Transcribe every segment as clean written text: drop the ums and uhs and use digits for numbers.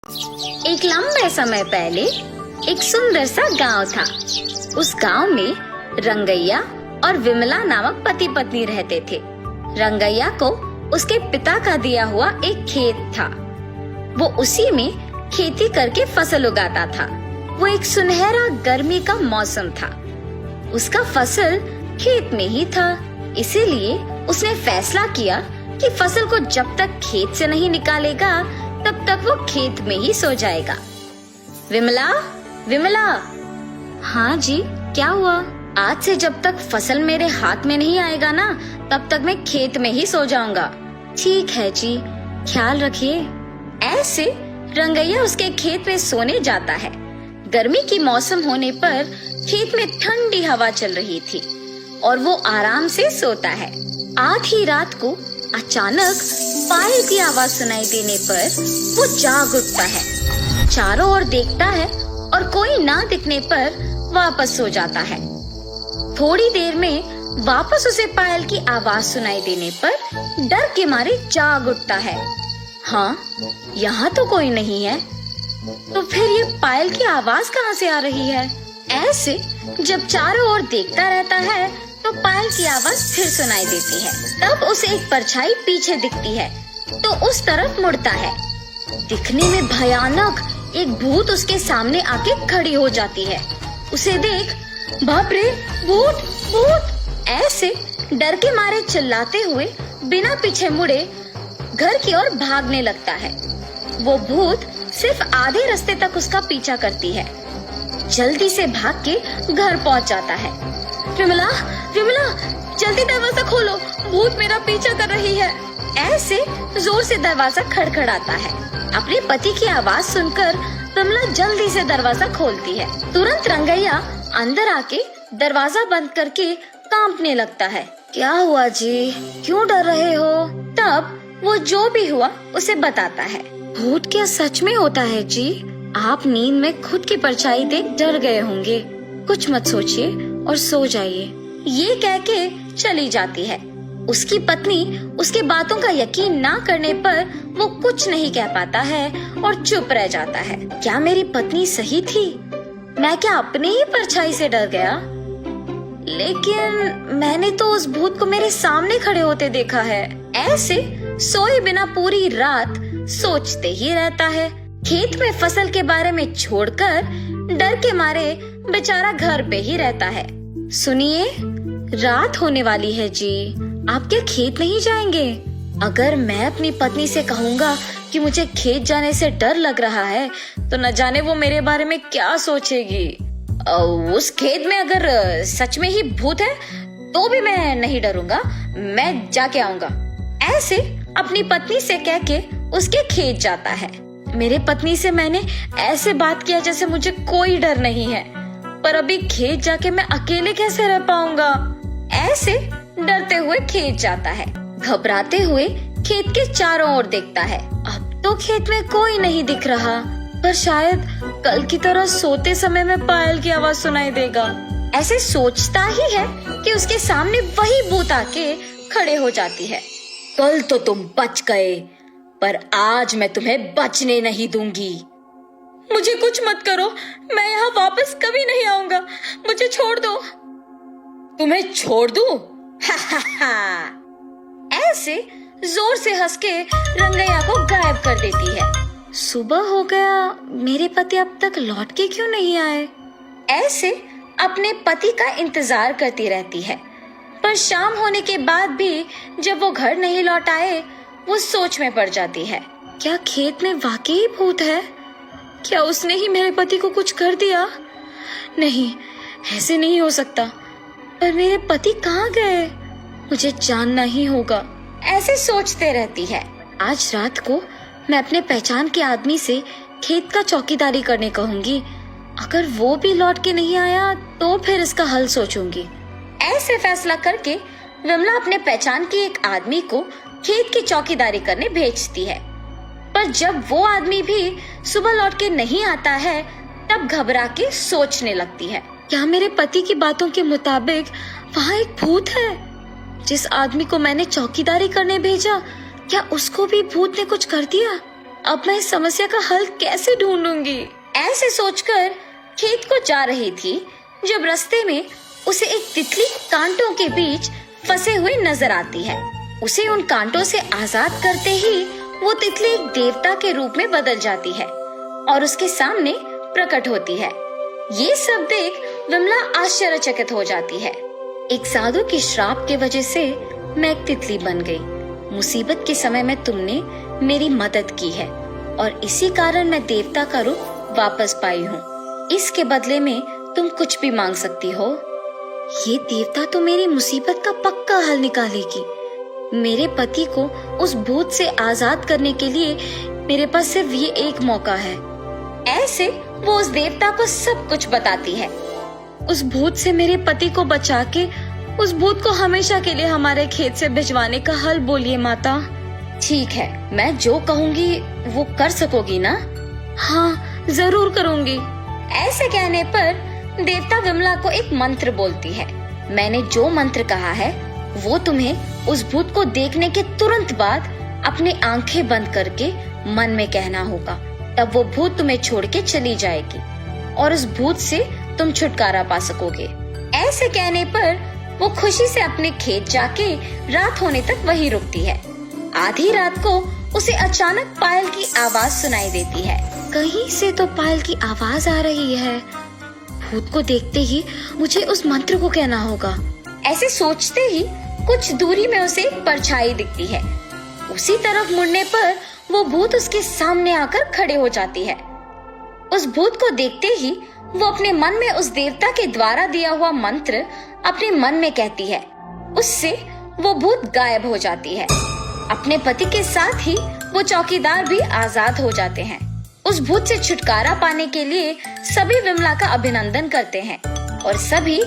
एक लंबे समय पहले एक सुंदर सा गांव था। उस गांव में रंगैया और विमला नामक पति पत्नी रहते थे। रंगैया को उसके पिता का दिया हुआ एक खेत था। वो उसी में खेती करके फसल उगाता था। वो एक सुनहरा गर्मी का मौसम था। उसका फसल खेत में ही था, इसीलिए उसने फैसला किया कि फसल को जब तक खेत से नहीं निकालेगा तब तक वो खेत में ही सो जाएगा। विमला, विमला। हाँ जी, क्या हुआ? आज से जब तक फसल मेरे हाथ में नहीं आएगा ना, तब तक मैं खेत में ही सो जाऊंगा। ठीक है जी, ख्याल रखिए। ऐसे रंगैया उसके खेत में सोने जाता है। गर्मी की मौसम होने पर खेत में ठंडी हवा चल रही थी और वो आराम से सोता है। आधी रात को अचानक पायल की आवाज सुनाई देने पर वो जाग उठता है। चारों ओर देखता है और कोई ना दिखने पर वापस सो जाता है। थोड़ी देर में वापस उसे पायल की आवाज सुनाई देने पर डर के मारे जाग उठता है। हाँ, यहाँ तो कोई नहीं है, तो फिर ये पायल की आवाज कहाँ से आ रही है? ऐसे जब चारों ओर देखता रहता है तो पायल की आवाज फिर सुनाई देती है। तब उसे एक परछाई पीछे दिखती है तो उस तरफ मुड़ता है। दिखने में भयानक एक भूत उसके सामने आके खड़ी हो जाती है। उसे देख, बाप रे, भूत भूत! ऐसे डर के मारे चिल्लाते हुए बिना पीछे मुड़े घर की ओर भागने लगता है। वो भूत सिर्फ आधे रास्ते तक उसका पीछा करती है। जल्दी से भाग के घर पहुंच जाता है। विमला, विमला, जल्दी दरवाजा खोलो, भूत मेरा पीछा कर रही है। ऐसे जोर से दरवाजा खड़खड़ाता है। अपने पति की आवाज सुनकर विमला जल्दी से दरवाजा खोलती है। तुरंत रंगैया अंदर आके दरवाजा बंद करके कांपने लगता है। क्या हुआ जी, क्यों डर रहे हो? तब वो जो भी हुआ उसे बताता है। भूत क्या सच में होता है जी? आप नींद में खुद की परछाई देख डर गए होंगे। कुछ मत सोचिए और सो जाइए। ये कह के चली जाती है। उसकी पत्नी उसके बातों का यकीन ना करने पर वो कुछ नहीं कह पाता है और चुप रह जाता है। क्या मेरी पत्नी सही थी? मैं क्या अपने ही परछाई से डर गया? लेकिन मैंने तो उस भूत को मेरे सामने खड़े होते देखा है। ऐसे सोए बिना पूरी रात सोचते ही रहता है। खेत में फसल के बारे में छोड़कर डर के मारे बेचारा घर पे ही रहता है। सुनिए, रात होने वाली है जी, आप क्या खेत नहीं जाएंगे? अगर मैं अपनी पत्नी से कहूँगा कि मुझे खेत जाने से डर लग रहा है तो न जाने वो मेरे बारे में क्या सोचेगी। उस खेत में अगर सच में ही भूत है तो भी मैं नहीं डरूंगा, मैं जाके आऊंगा। ऐसे अपनी पत्नी से कह के उसके खेत जाता है। मेरे पत्नी से मैंने ऐसे बात किया जैसे मुझे कोई डर नहीं है, पर अभी खेत जाके मैं अकेले कैसे रह पाऊंगा? ऐसे डरते हुए खेत जाता है। घबराते हुए खेत के चारों ओर देखता है। अब तो खेत में कोई नहीं दिख रहा, पर शायद कल की तरह सोते समय में पायल की आवाज सुनाई देगा। ऐसे सोचता ही है कि उसके सामने वही भूत आके खड़े हो जाती है। कल तो तुम बच गए, पर आज मैं तुम्हें बचने नहीं दूंगी। मुझे कुछ मत करो, मैं यहाँ वापस कभी नहीं आऊंगा, मुझे छोड़ दो। तुम्हें छोड़ दूं? ऐसे जोर से हंस के रंगैया को गायब कर देती है। सुबह हो गया, मेरे पति अब तक लौट के क्यों नहीं आए? ऐसे अपने पति का इंतजार करती रहती है, पर शाम होने के बाद भी जब वो घर नहीं लौट आए, वो सोच में पड़ जाती है। क्या खेत में वाकई भूत है? क्या उसने ही मेरे पति को कुछ कर दिया? नहीं, ऐसे नहीं हो सकता। पर मेरे पति कहाँ गए? मुझे जानना ही होगा। ऐसे सोचते रहती है। आज रात को मैं अपने पहचान के आदमी से खेत का चौकीदारी करने कहूंगी। अगर वो भी लौट के नहीं आया तो फिर इसका हल सोचूंगी। ऐसे फैसला करके विमला अपने पहचान के एक आदमी को खेत की चौकीदारी करने भेजती है। पर जब वो आदमी भी सुबह लौट के नहीं आता है, तब घबरा के सोचने लगती है। क्या मेरे पति की बातों के मुताबिक वहाँ एक भूत है? जिस आदमी को मैंने चौकीदारी करने भेजा, क्या उसको भी भूत ने कुछ कर दिया? अब मैं इस समस्या का हल कैसे ढूंढूंगी? ऐसे सोचकर खेत को जा रही थी जब रास्ते में उसे एक तितली कांटों के बीच फंसे हुए नजर आती है। उसे उन कांटों से आजाद करते ही वो तितली एक देवता के रूप में बदल जाती है और उसके सामने प्रकट होती है। ये सब देख विमला आश्चर्यचकित हो जाती है। एक साधु के श्राप के वजह से मैं एक तितली बन गई। मुसीबत के समय में तुमने मेरी मदद की है और इसी कारण मैं देवता का रूप वापस पाई हूँ। इसके बदले में तुम कुछ भी मांग सकती हो। ये देवता तो मेरी मुसीबत का पक्का हल निकालेगी। मेरे पति को उस भूत से आजाद करने के लिए मेरे पास सिर्फ ये एक मौका है। ऐसे वो उस देवता को सब कुछ बताती है। उस भूत से मेरे पति को बचा के उस भूत को हमेशा के लिए हमारे खेत से भिजवाने का हल बोलिए माता। ठीक है, मैं जो कहूँगी वो कर सकोगी ना? हाँ, जरूर करूँगी। ऐसे कहने पर देवता विमला को एक मंत्र बोलती है। मैंने जो मंत्र कहा है वो तुम्हें उस भूत को देखने के तुरंत बाद अपनी आंखें बंद करके मन में कहना होगा। तब वो भूत तुम्हें छोड़ के चली जाएगी और उस भूत से तुम छुटकारा पा सकोगे। ऐसे कहने पर वो खुशी से अपने खेत जाके रात होने तक वहीं रुकती है। आधी रात को उसे अचानक पायल की आवाज सुनाई देती है। कहीं से तो पायल की आवाज आ रही है। भूत को देखते ही मुझे उस मंत्र को कहना होगा। ऐसे सोचते ही कुछ दूरी में उसे एक परछाई दिखती है। उसी तरफ मुड़ने पर वो भूत उसके सामने आकर खड़े हो जाती है। उस भूत को देखते ही वो अपने मन में उस देवता के द्वारा दिया हुआ मंत्र अपने मन में कहती है। उससे वो भूत गायब हो जाती है। अपने पति के साथ ही वो चौकीदार भी आजाद हो जाते हैं। उस भूत से छुटकारा पाने के लिए सभी विमला का अभिनंदन करते हैं और सभी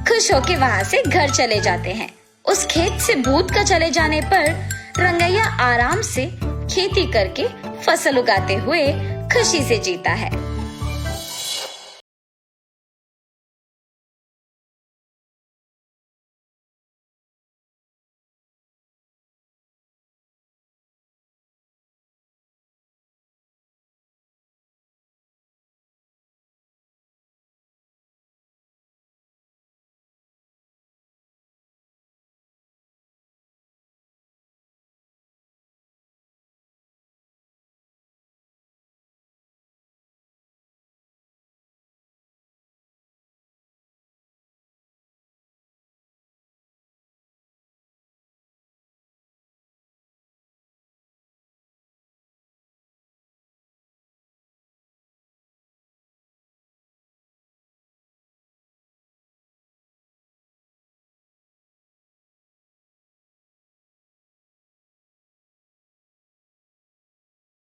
खुश होके वहाँ से घर चले जाते हैं। उस खेत से भूत का चले जाने पर रंगैया आराम से खेती करके फसल उगाते हुए खुशी से जीता है।